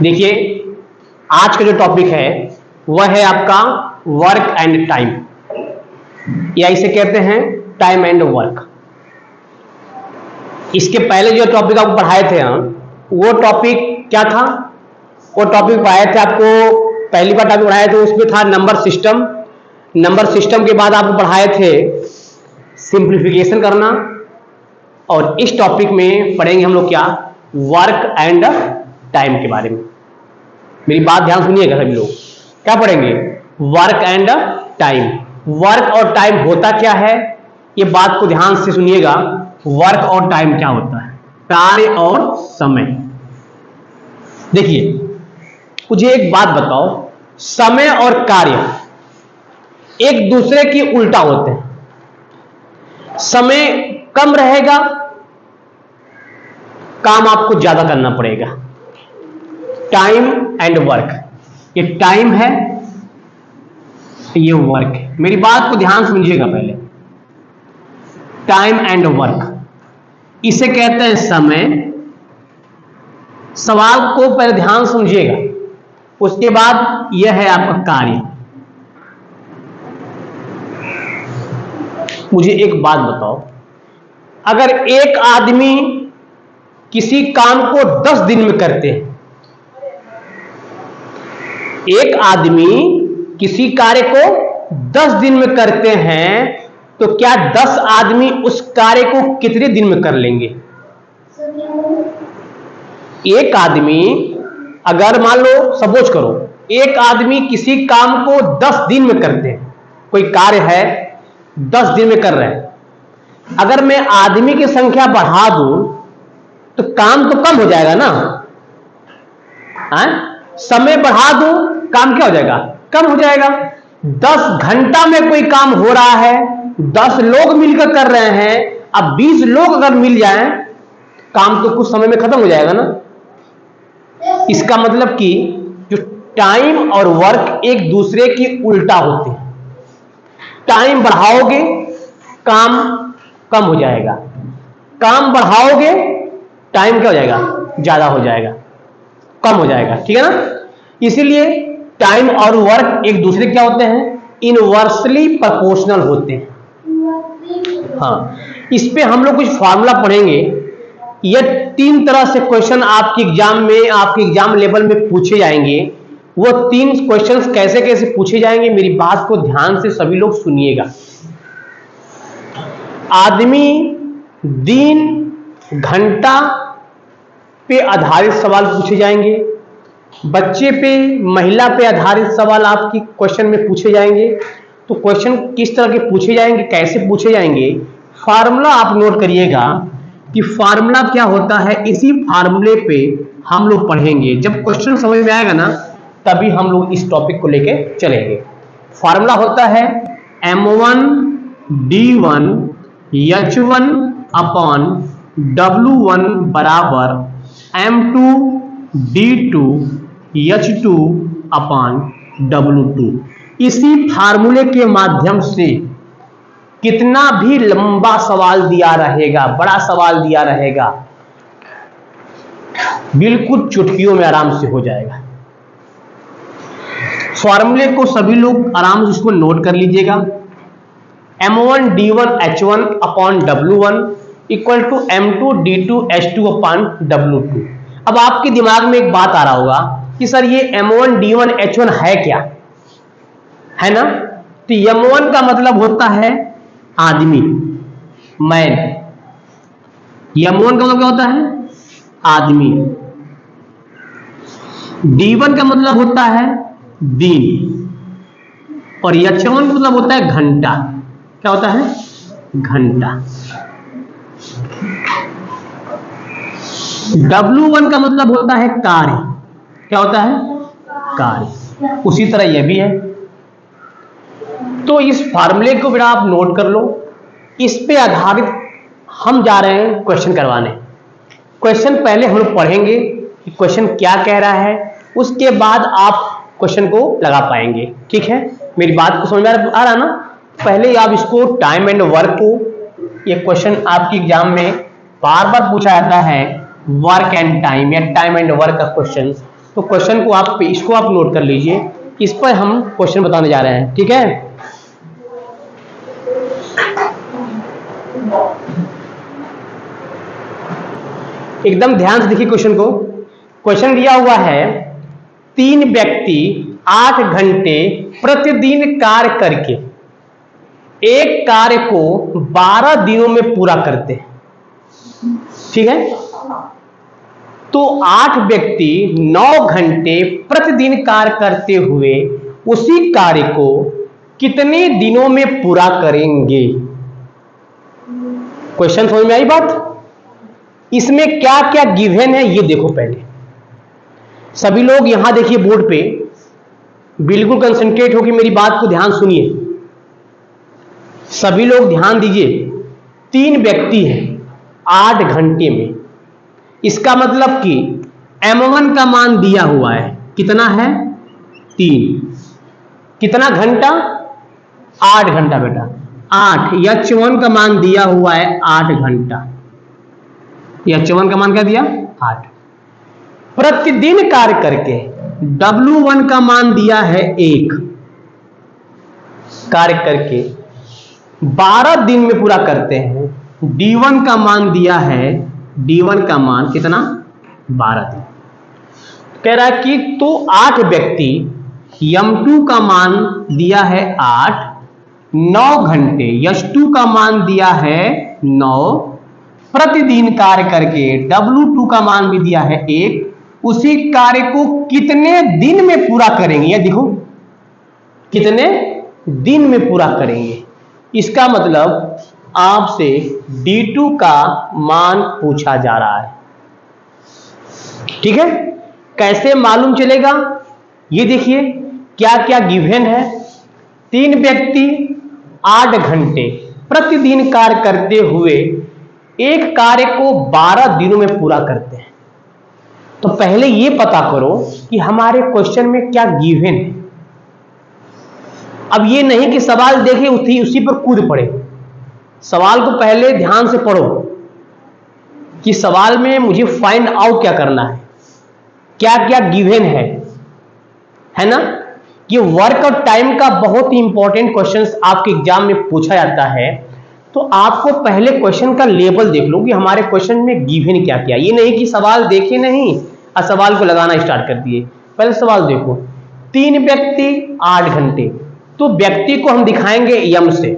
देखिए, आज का जो टॉपिक है वह है आपका वर्क एंड टाइम, या इसे कहते हैं टाइम एंड वर्क। इसके पहले जो टॉपिक आपको पढ़ाए थे हम, वो टॉपिक क्या था? वो टॉपिक पढ़ाए थे आपको, पहली बार टॉपिक पढ़ाए थे उसमें था नंबर सिस्टम। नंबर सिस्टम के बाद आपको पढ़ाए थे सिंप्लीफिकेशन करना, और इस टॉपिक में पढ़ेंगे हम लोग क्या? वर्क एंड टाइम के बारे में। मेरी बात ध्यान सुनिएगा सभी लोग, क्या पढ़ेंगे? Work and time. वर्क और टाइम होता क्या है, ये बात को ध्यान से सुनिएगा। वर्क और टाइम क्या होता है? कार्य और समय। देखिए, मुझे एक बात बताओ, समय और कार्य एक दूसरे की उल्टा होते हैं। समय कम रहेगा, काम आपको ज्यादा करना पड़ेगा। टाइम एंड वर्क, ये टाइम है, ये वर्क है। मेरी बात को ध्यान समझिएगा पहले। टाइम एंड वर्क, इसे कहते हैं समय। सवाल को पहले ध्यान समझिएगा, उसके बाद यह है आपका कार्य। मुझे एक बात बताओ, अगर एक आदमी किसी काम को 10 दिन में करते हैं, एक आदमी किसी कार्य को 10 दिन में करते हैं, तो क्या 10 आदमी उस कार्य को कितने दिन में कर लेंगे? एक आदमी, अगर मान लो, सपोज करो, एक आदमी किसी काम को 10 दिन में करते हैं, कोई कार्य है 10 दिन में कर रहे हैं। अगर मैं आदमी की संख्या बढ़ा दूं तो काम तो कम हो जाएगा ना? समय बढ़ा दूं, काम क्या हो जाएगा? कम हो जाएगा। 10 घंटा में कोई काम हो रहा है, 10 लोग मिलकर कर रहे हैं, अब 20 लोग अगर मिल जाएं, काम तो कुछ समय में खत्म हो जाएगा ना? इसका मतलब कि जो टाइम और वर्क एक दूसरे की उल्टा होते हैं। टाइम बढ़ाओगे, काम कम हो जाएगा। काम बढ़ाओगे, टाइम क्या हो जाएगा? ज्यादा हो जाएगा, कम हो जाएगा। ठीक है ना? इसीलिए टाइम और वर्क एक दूसरे क्या होते हैं? इनवर्सली प्रोपोर्शनल होते हैं। हाँ, इस पे हम लोग कुछ फॉर्मूला पढ़ेंगे। ये 3 तरह से क्वेश्चन आपके एग्जाम में, आपके एग्जाम लेवल में पूछे जाएंगे। वो 3 क्वेश्चंस कैसे कैसे पूछे जाएंगे, मेरी बात को ध्यान से सभी लोग सुनिएगा। आदमी, दिन, घंटा पे आधारित सवाल पूछे जाएंगे। बच्चे पे, महिला पे आधारित सवाल आपकी क्वेश्चन में पूछे जाएंगे। तो क्वेश्चन किस तरह के पूछे जाएंगे, कैसे पूछे जाएंगे, फार्मूला आप नोट करिएगा कि फार्मूला क्या होता है। इसी फार्मूले पे हम लोग पढ़ेंगे। जब क्वेश्चन समझ में आएगा ना, तभी हम लोग इस टॉपिक को लेके चलेंगे। फार्मूला होता है M1 D1 H1 upon W1 बराबर M2 D2 H2 upon W2। इसी फार्मूले के माध्यम से कितना भी लंबा सवाल दिया रहेगा, बड़ा सवाल दिया रहेगा, बिल्कुल चुटकियों में आराम से हो जाएगा। फॉर्मूले को सभी लोग आराम से इसको नोट कर लीजिएगा। M1 D1 H1 upon W1 equal to M2 D2 H2 upon W2। अब आपके दिमाग में एक बात आ रहा होगा कि सर ये M1 D1 H1 है क्या? है ना? तो M1 का मतलब होता है आदमी, मैन। M1 का मतलब क्या होता है? आदमी। D1 का मतलब होता है दिन, और H1 का मतलब होता है घंटा। क्या होता है? घंटा। W1 का मतलब होता है कार्य। क्या होता है? कार्य। उसी तरह यह भी है। तो इस फार्मूले को बेटा आप नोट कर लो। इस पे आधारित हम जा रहे हैं क्वेश्चन करवाने। क्वेश्चन पहले हम लोग पढ़ेंगे कि क्वेश्चन क्या कह रहा है, उसके बाद आप क्वेश्चन को लगा पाएंगे। ठीक है? मेरी बात को समझ में आ रहा ना? पहले आप इसको टाइम एंड वर्क को, ये क्वेश्चन आपके एग्जाम में बार बार पूछा जाता है, वर्क एंड टाइम या टाइम एंड वर्क का क्वेश्चन तो क्वेश्चन को आप इसको आप नोट कर लीजिए, इस पर हम क्वेश्चन बताने जा रहे हैं, ठीक है। एकदम ध्यान से देखिए क्वेश्चन को। क्वेश्चन दिया हुआ है 3 व्यक्ति 8 घंटे प्रतिदिन कार्य करके एक कार्य को 12 दिनों में पूरा करते हैं, ठीक है। तो 8 व्यक्ति 9 घंटे प्रतिदिन कार्य करते हुए उसी कार्य को कितने दिनों में पूरा करेंगे। क्वेश्चन समझ में आई बात। इसमें क्या क्या गिवन है ये देखो। पहले सभी लोग यहां देखिए बोर्ड पे, बिल्कुल कंसंट्रेट होकर मेरी बात को ध्यान सुनिए। सभी लोग ध्यान दीजिए। 3 व्यक्ति हैं 8 घंटे में, इसका मतलब कि m1 का मान दिया हुआ है, कितना है 3। कितना घंटा 8 घंटा बेटा 8। h1 का मान दिया हुआ है 8 घंटा। h1 का मान क्या दिया 8। प्रतिदिन कार्य करके W1 का मान दिया है 1। कार्य करके 12 दिन में पूरा करते हैं। D1 का मान दिया है, D1 का मान कितना 12 दिन। कह रहा है कि तो 8 व्यक्ति M2 का मान दिया है 8, 9 घंटे H2 का मान दिया है 9, प्रतिदिन कार्य करके W2 का मान भी दिया है 1, उसी कार्य को कितने दिन में पूरा करेंगे। ये देखो कितने दिन में पूरा करेंगे। इसका मतलब आपसे D2 का मान पूछा जा रहा है, ठीक है। कैसे मालूम चलेगा ये देखिए क्या क्या गिवन है। 3 व्यक्ति 8 घंटे प्रतिदिन कार्य करते हुए एक कार्य को 12 दिनों में पूरा करते हैं। तो पहले ये पता करो कि हमारे क्वेश्चन में क्या गिवन है। अब ये नहीं कि सवाल देखे उसी पर कूद पड़े। सवाल को पहले ध्यान से पढ़ो कि सवाल में मुझे फाइंड आउट क्या करना है, क्या क्या गिवन है ना। ये वर्क और टाइम का बहुत ही इंपॉर्टेंट क्वेश्चंस आपके एग्जाम में पूछा जाता है। तो आपको पहले क्वेश्चन का लेवल देख लो कि हमारे क्वेश्चन में गिवन क्या क्या। ये नहीं कि सवाल देखे नहीं और सवाल को लगाना स्टार्ट कर दिए। पहले सवाल देखो। 3 व्यक्ति 8 घंटे, तो व्यक्ति को हम दिखाएंगे यम से,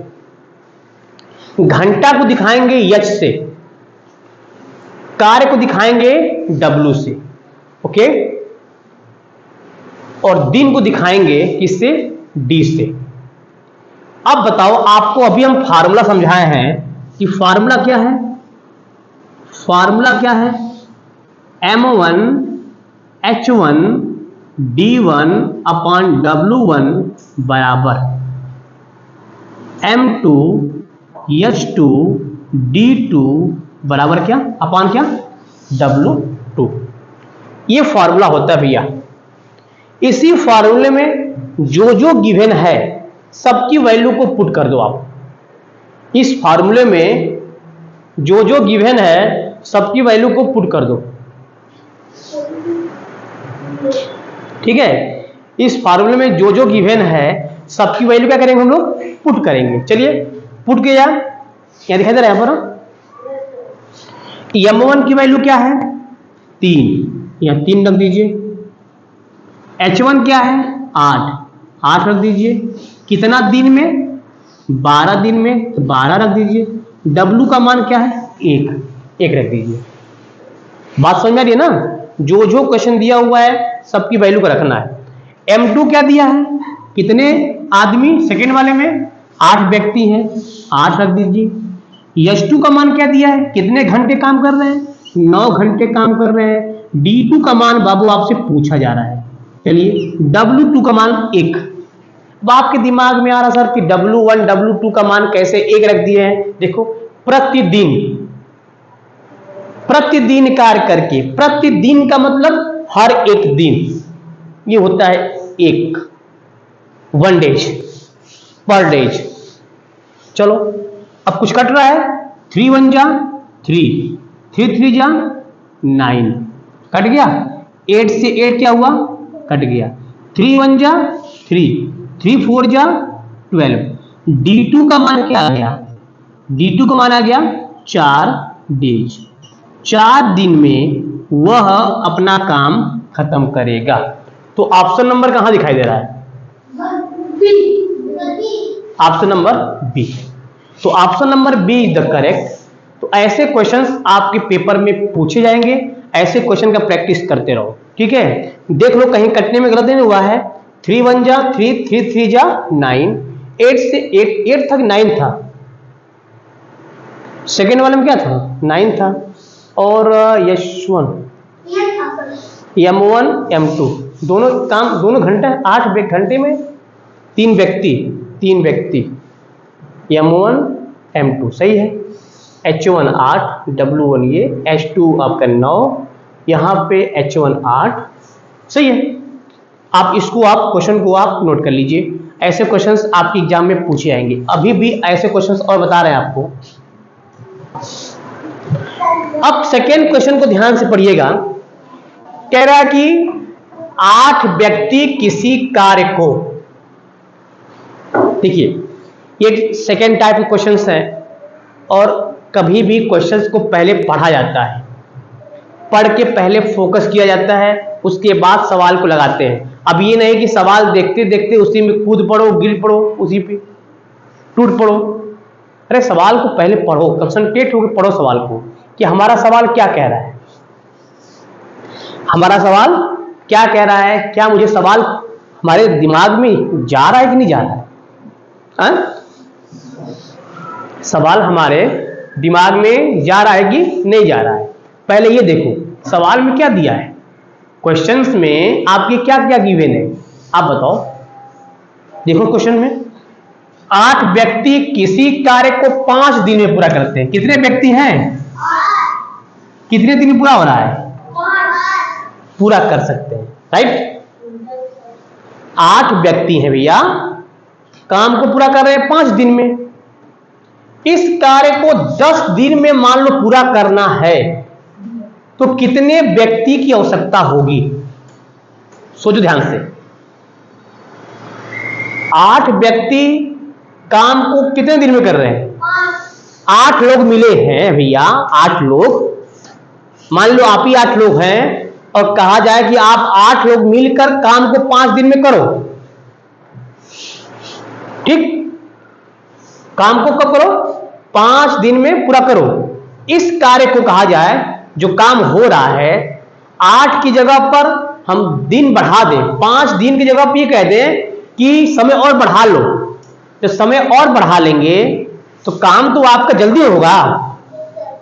घंटा को दिखाएंगे यच से, कार्य को दिखाएंगे डब्ल्यू से, ओके, और दिन को दिखाएंगे किससे डी से। अब बताओ, आपको अभी हम फार्मूला समझाए हैं कि फार्मूला क्या है। फार्मूला क्या है, m1 h1 d1 upon w1 बराबर m2 h2 d2 बराबर क्या अपॉन क्या w2। ये फार्मूला होता है भैया। इसी फार्मूले में जो जो गिवन है सबकी वैल्यू को पुट कर दो आप। इस फार्मूले में जो जो गिवन है सबकी वैल्यू को पुट कर दो, ठीक है। इस फार्मूले में जो जो गिवन है सबकी वैल्यू क्या करेंगे हम लोग पुट करेंगे। चलिए पुट किया, क्या दिखाई दे रहा है यहाँ पर। m1 की वैल्यू क्या है 3, या 3 रख दीजिए। h1 क्या है 8 रख दीजिए। कितना दिन में 12 दिन में, तो 12 रख दीजिए। w का मान क्या है 1 रख दीजिए। बात समझ में आ रही है ना। जो जो क्वेश्चन दिया हुआ है सबकी वैल्यू को रखना है। m2 क्या दिया है, कितने आदमी, सेकेंड वाले में 8 व्यक्ति हैं, 8 रख दीजिए। h2 का मान क्या दिया है, कितने घंटे काम कर रहे हैं, 9 घंटे काम कर रहे हैं। d2 का मान बाबू आपसे पूछा जा रहा है। चलिए w2 का मान 1। अब आपके दिमाग में आ रहा सर कि w1 w2 का मान कैसे 1 रख दिए हैं। देखो प्रतिदिन कार्य करके, प्रतिदिन का मतलब हर एक दिन, ये होता है 1 डेज पर डेज। चलो अब कुछ कट रहा है, 3 1 जा 3, 3 3 जा 9, कट गया। 8 से 8 क्या हुआ, कट गया। 3 1 जा 3, 3 4 जा 12। D2 का मान क्या आ गया, D2 का मान आ गया 4 डेज। 4 दिन में वह अपना काम खत्म करेगा। तो ऑप्शन नंबर कहां दिखाई दे रहा है, ऑप्शन नंबर बी। तो option number B is the correct. तो ऐसे क्वेश्चंस आपके पेपर में पूछे जाएंगे, ऐसे क्वेश्चन का प्रैक्टिस करते रहो, ठीक है। देख लो कहीं कटने में गलत नहीं हुआ है। 3 1 जा 3, 3 3 जा 9, 8 से 8 था कि 9 था, सेकेंड वाले में क्या था, 9 था। और यश1 M1 M2 दोनों काम, दोनों घंटे 8 घंटे में 3 व्यक्ति M1 M2 सही है। H1 8, W1 ये, H2 आपका 9, यहाँ पे H1 8 सही है। आप इसको आप क्वेश्चन को आप नोट कर लीजिए, ऐसे क्वेश्चंस आपके एग्जाम में पूछे जाएंगे। अभी भी ऐसे क्वेश्चंस और बता रहे हैं आपको। अब सेकेंड क्वेश्चन को ध्यान से पढ़िएगा। कह रहा है कि 8 व्यक्ति किसी कार्य को, देखिए ये सेकेंड टाइप के क्वेश्चंस हैं, और कभी भी क्वेश्चंस को पहले पढ़ा जाता है, पढ़ के पहले फोकस किया जाता है, उसके बाद सवाल को लगाते हैं। अब ये नहीं कि सवाल देखते देखते उसी में कूद पड़ो, गिर पड़ो, उसी पे टूट पड़ो। अरे सवाल को पहले पढ़ो, कंसंट्रेट होकर पढ़ो सवाल को, कि हमारा सवाल क्या कह रहा है, हमारा सवाल क्या कह रहा है, क्या मुझे सवाल हमारे दिमाग में जा रहा है कि नहीं जा रहा है, सवाल हमारे दिमाग में जा रहा है कि नहीं जा रहा है। पहले ये देखो सवाल में क्या दिया है, क्वेश्चंस में आपके क्या क्या गिवन है, आप बताओ। देखो क्वेश्चन में 8 व्यक्ति किसी कार्य को 5 दिन में पूरा करते हैं। कितने व्यक्ति हैं, कितने दिन में पूरा हो रहा है, पूरा कर सकते हैं, राइट। 8 व्यक्ति हैं भैया, काम को पूरा कर रहे हैं 5 दिन में। इस कार्य को 10 दिन में मान लो पूरा करना है, तो कितने व्यक्ति की आवश्यकता होगी, सोचो ध्यान से। 8 व्यक्ति काम को कितने दिन में कर रहे हैं, 8 लोग मिले हैं भैया, 8 लोग, मान लो आप ही 8 लोग हैं, और कहा जाए कि आप 8 लोग मिलकर काम को 5 दिन में करो, ठीक। काम को कब करो, 5 दिन में पूरा करो। इस कार्य को कहा जाए, जो काम हो रहा है, 8 की जगह पर हम दिन बढ़ा दें, 5 दिन की जगह पर ये कह दें कि समय और बढ़ा लो, तो समय और बढ़ा लेंगे तो काम तो आपका जल्दी होगा।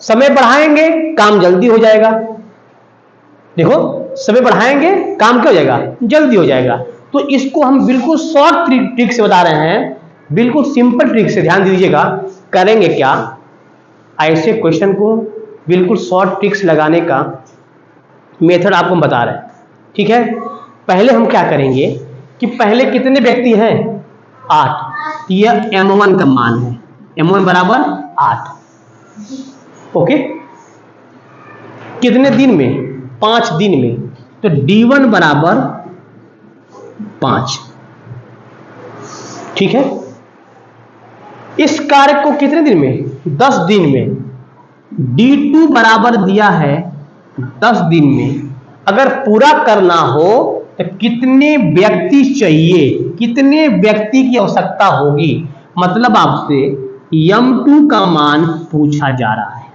समय बढ़ाएंगे काम जल्दी हो जाएगा, देखो समय बढ़ाएंगे काम क्या हो जाएगा, जल्दी हो जाएगा। तो इसको हम बिल्कुल शॉर्ट ट्रिक से बता रहे हैं, बिल्कुल सिंपल ट्रिक से, ध्यान दीजिएगा। करेंगे क्या, ऐसे क्वेश्चन को बिल्कुल शॉर्ट ट्रिक्स लगाने का मेथड आपको हम बता रहे हैं, ठीक है। पहले हम क्या करेंगे कि पहले कितने व्यक्ति हैं, 8, यह M1 का मान है, M1 बराबर 8, ओके। कितने दिन में, 5 दिन में, तो D1 बराबर 5, ठीक है। इस कार्य को कितने दिन में, 10 दिन में। D2 बराबर दिया है 10 दिन में। अगर पूरा करना हो तो कितने व्यक्ति चाहिए, कितने व्यक्ति की आवश्यकता होगी, मतलब आपसे M2 का मान पूछा जा रहा है,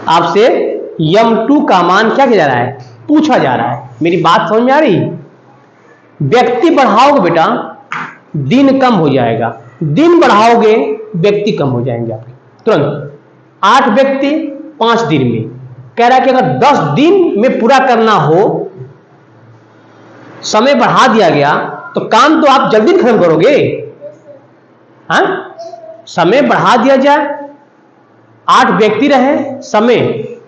आपसे M2 का मान क्या किया जा रहा है, पूछा जा रहा है। मेरी बात समझ में आ रही, व्यक्ति बढ़ाओगे बेटा दिन कम हो जाएगा, दिन बढ़ाओगे व्यक्ति कम हो जाएंगे आपके तुरंत। 8 व्यक्ति 5 दिन में, कह रहा है कि अगर 10 दिन में पूरा करना हो, समय बढ़ा दिया गया, तो काम तो आप जल्दी खत्म करोगे, हाँ। समय बढ़ा दिया जाए, 8 व्यक्ति रहे, समय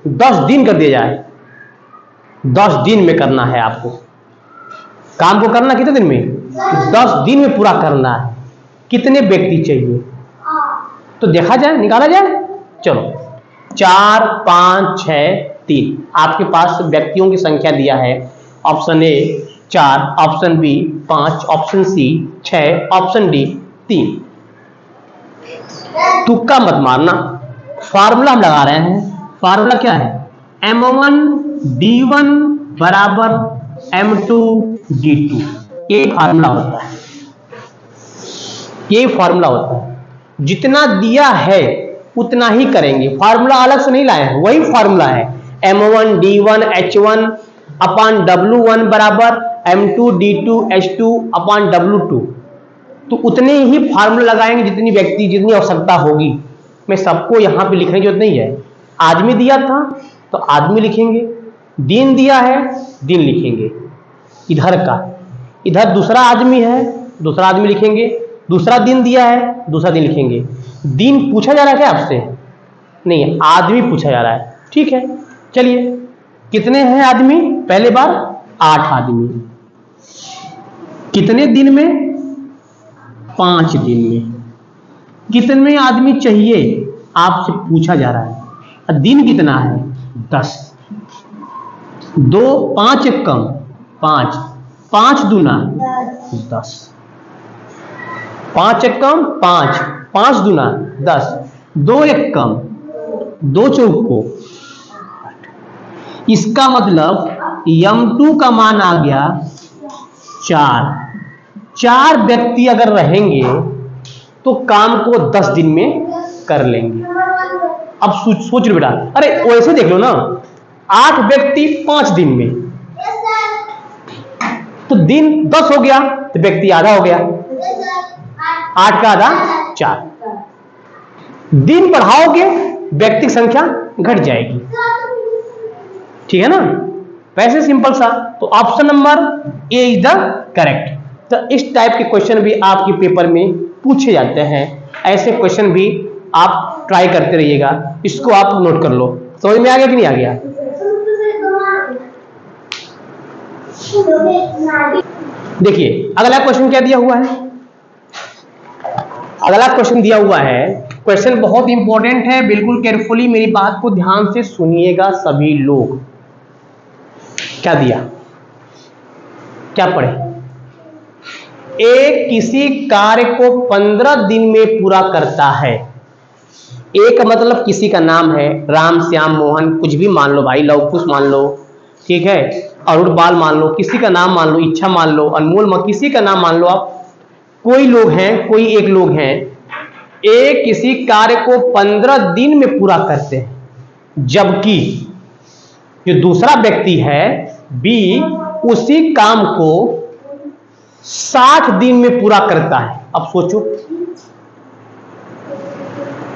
10 दिन कर दिया जाए, 10 दिन में करना है आपको काम को, करना कितने दिन में, 10 दिन में पूरा करना है। कितने व्यक्ति चाहिए, तो देखा जाए, निकाला जाए। चलो 4 5 6 3। आपके पास व्यक्तियों की संख्या दिया है, option A 4, option B 5, option C 6, option D 3। तुक्का मत मारना, फार्मूला हम लगा रहे हैं। फार्मूला क्या है? M1 D1 बराबर M2 D2। ये फार्मूला होता है, ये फार्मूला होता है। जितना दिया है उतना ही करेंगे, फार्मूला अलग से नहीं लाए हैं, वही फार्मूला है। M1 D1 H1 अपान W1 बराबर M2 D2 H2 अपान W2। तो उतने ही फार्मूला लगाएंगे जितनी जितनी आवश्यकता होगी। मैं सबको यहां पे लिखने की जरूरत नहीं है। आदमी दिया था तो आदमी लिखेंगे, दिन दिया है दिन लिखेंगे, इधर का, इधर दूसरा आदमी है दूसरा आदमी लिखेंगे, दूसरा दिन दिया है दूसरा दिन लिखेंगे। दिन पूछा जा रहा है क्या आपसे? नहीं, आदमी पूछा जा रहा है। ठीक है, चलिए कितने हैं आदमी? पहले बार 8 आदमी। कितने दिन में? 5 दिन में। कितने आदमी चाहिए आपसे पूछा जा रहा है। दिन कितना है? 10। 2 5 एक कम 5, 5 दूना 10, 5 एक कम 5, 5 दूना 10, 2 एक कम 2 चौको। इसका मतलब M2 का मान आ गया 4। 4 व्यक्ति अगर रहेंगे तो काम को 10 दिन में कर लेंगे। अब सोच लो बेटा, अरे वैसे देख लो ना, 8 व्यक्ति 5 दिन में, तो दिन 10 हो गया तो व्यक्ति आधा हो गया, 8 का आधा 4। दिन बढ़ाओगे व्यक्ति की संख्या घट जाएगी। ठीक है ना, वैसे सिंपल सा। तो option number A is the correct. तो इस टाइप के क्वेश्चन भी आपके पेपर में पूछे जाते हैं। ऐसे क्वेश्चन भी आप ट्राई करते रहिएगा, इसको आप नोट कर लो। समझ में आ गया कि नहीं आ गया? देखिए अगला क्वेश्चन क्या दिया हुआ है। अगला क्वेश्चन दिया हुआ है, क्वेश्चन बहुत इंपॉर्टेंट है, बिल्कुल केयरफुली मेरी बात को ध्यान से सुनिएगा सभी लोग। क्या दिया, क्या पढ़े? एक किसी कार्य को 15 दिन में पूरा करता है। एक मतलब किसी का नाम है, राम श्याम मोहन कुछ भी मान लो भाई, लव कुश मान लो, ठीक है, अरुण बाल मान लो, किसी का नाम मान लो, इच्छा मान लो, अनमोल किसी का नाम मान लो आप। कोई लोग हैं, कोई एक लोग हैं, एक किसी कार्य को 15 दिन में पूरा करते हैं, जबकि जो दूसरा व्यक्ति है बी उसी काम को 60 दिन में पूरा करता है। अब सोचो,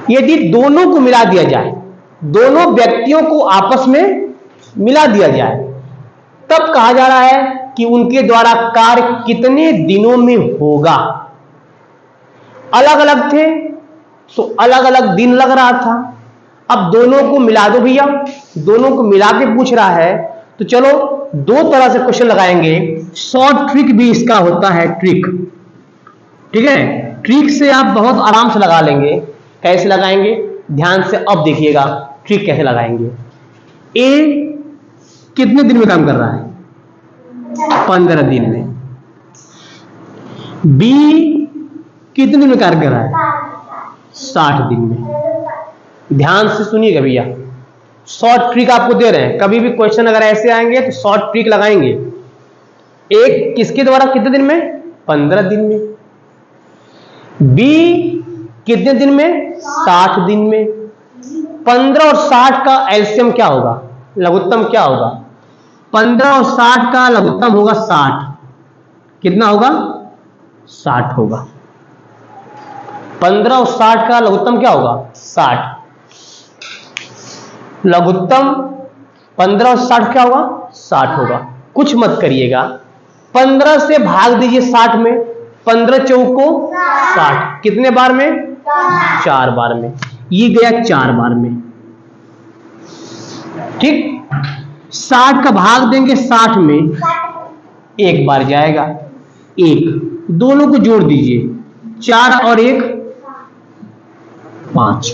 यदि दोनों को मिला दिया जाए, दोनों व्यक्तियों को आपस में मिला दिया जाए, तब कहा जा रहा है कि उनके द्वारा कार्य कितने दिनों में होगा। अलग अलग थे तो अलग अलग दिन लग रहा था। अब दोनों को मिला दो भैया, दोनों को मिला के पूछ रहा है, तो चलो दो तरह से क्वेश्चन लगाएंगे। शॉर्ट ट्रिक भी इसका होता है, ट्रिक, ठीक है, ट्रिक से आप बहुत आराम से लगा लेंगे। कैसे लगाएंगे ध्यान से अब देखिएगा, ट्रिक कैसे लगाएंगे। ए कितने दिन में काम कर रहा है? 15 दिन में। बी कितने दिन में कार्य कर रहा है? 60 दिन में। ध्यान से सुनिएगा भैया, शॉर्ट ट्रिक आपको दे रहे हैं। कभी भी क्वेश्चन अगर ऐसे आएंगे तो शॉर्ट ट्रिक लगाएंगे। एक किसके द्वारा कितने दिन में? 15 दिन में। बी कितने दिन में? 60 दिन में। 15 और 60 का एलसीएम क्या होगा, लघुत्तम क्या होगा? 15 और 60 का लघुत्तम होगा 60। कितना होगा? 60 होगा। 15 और 60 का लघुत्तम क्या होगा? 60। लघुत्तम 15 और 60 क्या होगा? 60 होगा। कुछ मत करिएगा, 15 से भाग दीजिए 60 में, 15 चौको 60। कितने बार में? 4 बार में। ये गया 4 बार में, ठीक। 60 का भाग देंगे 60 में, एक बार जाएगा, एक। दोनों को जोड़ दीजिए, 4 और 1 5,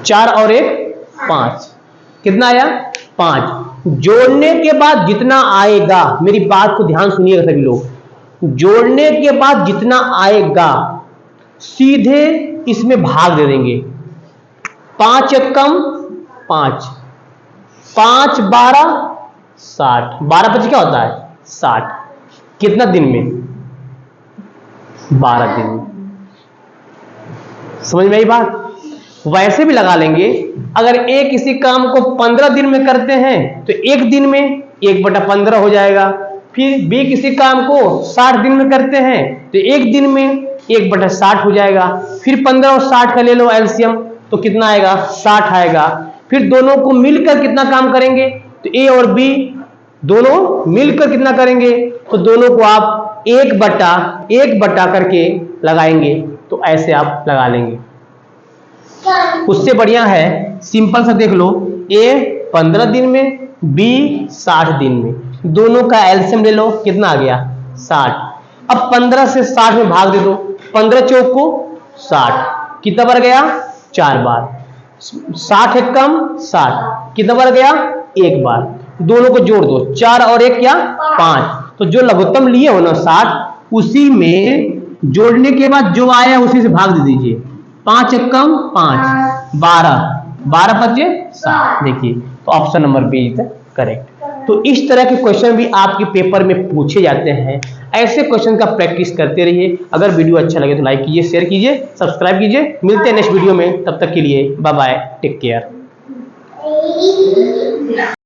4 और 1 5, कितना आया 5। जोड़ने के बाद जितना आएगा, मेरी बात को ध्यान सुनिएगा सभी लोग, जोड़ने के बाद जितना आएगा सीधे इसमें भाग दे देंगे। 5 एकम 5, 5 12 60, 12 5 क्या होता है 60। कितना दिन में 12 दिन में। समझ में आई बात। वैसे भी लगा लेंगे, अगर एक किसी काम को 15 दिन में करते हैं तो एक दिन में 1/15 हो जाएगा। फिर बी किसी काम को 60 दिन में करते हैं तो एक दिन में 1/60 हो जाएगा। फिर 15 और 60 का ले लो एलसीएम तो कितना आएगा 60 आएगा। फिर दोनों को मिलकर कितना काम करेंगे तो ए और बी दोनों मिलकर कितना करेंगे तो दोनों को आप 1/1 करके लगाएंगे। तो ऐसे आप लगा लेंगे। उससे बढ़िया है सिंपल सा देख लो, ए 15 दिन में बी 60 दिन में, दोनों का एलसीएम ले लो कितना आ गया 60। अब 15 से 60 में भाग दे दो, 15 चौक को 60, कितना बार गया 4 बार। 60 एकम 60, कितना बार गया 1 बार। दोनों को जोड़ दो, 4 और 1 क्या 5। तो जो लघुत्तम लिए हो ना 60, उसी में जोड़ने के बाद जो आया उसी से भाग दे दीजिए। 5 एकम 5, 12, 12 5 60। देखिए तो option number B is correct. तो इस तरह के क्वेश्चन भी आपके पेपर में पूछे जाते हैं। ऐसे क्वेश्चन का प्रैक्टिस करते रहिए। अगर वीडियो अच्छा लगे तो लाइक कीजिए, शेयर कीजिए, सब्सक्राइब कीजिए। मिलते हैं नेक्स्ट वीडियो में, तब तक के लिए बाय बाय, टेक केयर।